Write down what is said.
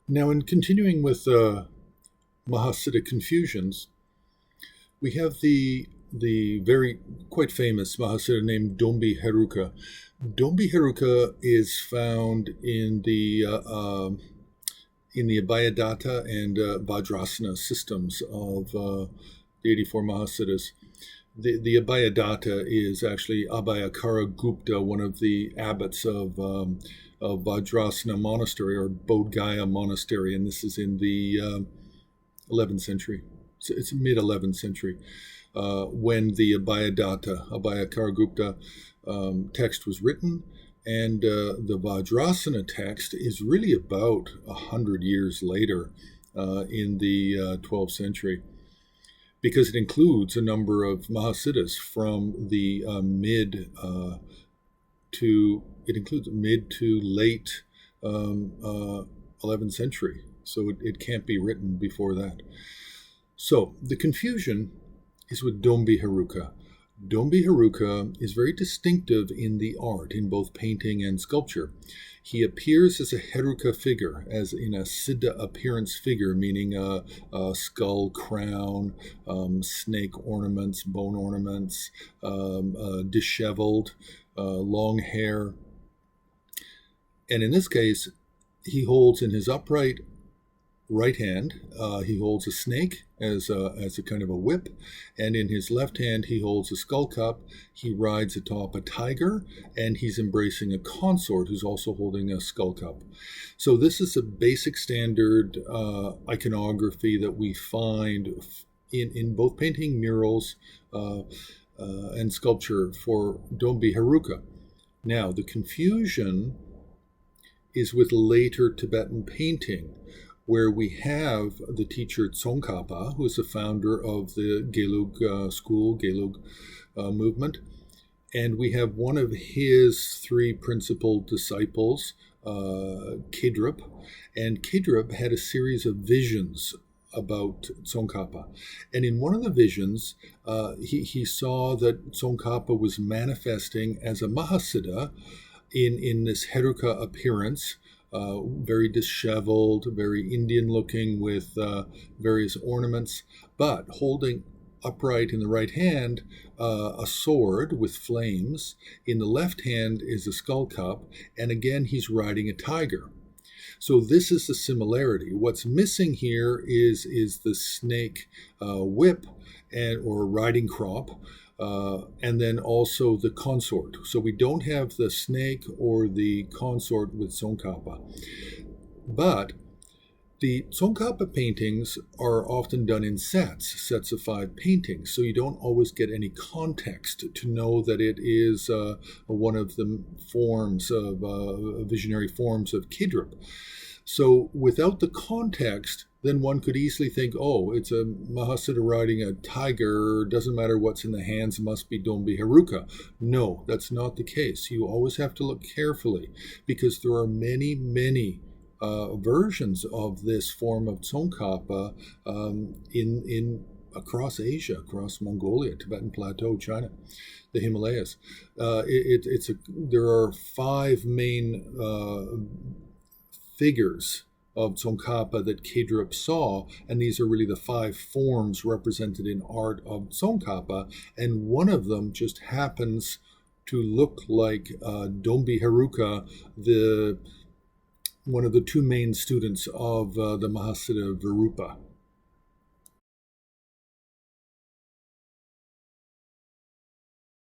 Now, in continuing with Mahasiddha confusions, we have the very quite famous Mahasiddha named Dombi Heruka. Dombi Heruka is found in the Abhayadatta and Vajrasana systems of the 84 Mahasiddhas. The Abhayadatta is actually Abhayakara Gupta, one of the abbots of Vajrasana monastery or Bodh Gaya monastery, and this is in the 11th century. So it's mid 11th century when the Abhayadatta, Abhayakara Gupta text was written. And the Vajrasana text is really about 100 years later in the 12th century, because it includes a number of Mahasiddhas from the mid to late 11th century. So it can't be written before that. So the confusion is with Dombi Heruka. Dombi Heruka is very distinctive in the art, in both painting and sculpture. He appears as a Heruka figure, as in a Siddha appearance figure, meaning a skull, crown, snake ornaments, bone ornaments, disheveled, long hair. And in this case, he holds in his upright right hand, he holds a snake as a kind of a whip, and in his left hand he holds a skull cup. He rides atop a tiger, and he's embracing a consort who's also holding a skull cup. So this is a basic standard iconography that we find in both painting, murals, and sculpture for Dombi Heruka. Now, the confusion is with later Tibetan painting, where we have the teacher Tsongkapa, who is the founder of the Gelug school, Gelug movement. And we have one of his three principal disciples, Kedrub. And Kedrub had a series of visions about Tsongkapa. And in one of the visions, he saw that Tsongkapa was manifesting as a Mahasiddha in this Heruka appearance, very disheveled, very Indian looking, with various ornaments, but holding upright in the right hand a sword with flames. In the left hand is a skull cup, and again he's riding a tiger. So this is the similarity. What's missing here is the snake whip or riding crop, and then also the consort. So we don't have the snake or the consort with Tsongkapa. But the Tsongkapa paintings are often done in sets of 5 paintings, so you don't always get any context to know that it is one of the forms of visionary forms of Kedrub. So without the context, then one could easily think, oh, it's a Mahasiddha riding a tiger, doesn't matter what's in the hands, it must be Dombi Heruka. No, that's not the case. You always have to look carefully, because there are many versions of this form of Tsongkapa in across Asia, across Mongolia, Tibetan Plateau, China, the Himalayas. There are 5 main figures of Tsongkapa that Kedrub saw, and these are really the 5 forms represented in art of Tsongkapa, and one of them just happens to look like Dombi Heruka, one of the 2 main students of the Mahasiddha Virupa.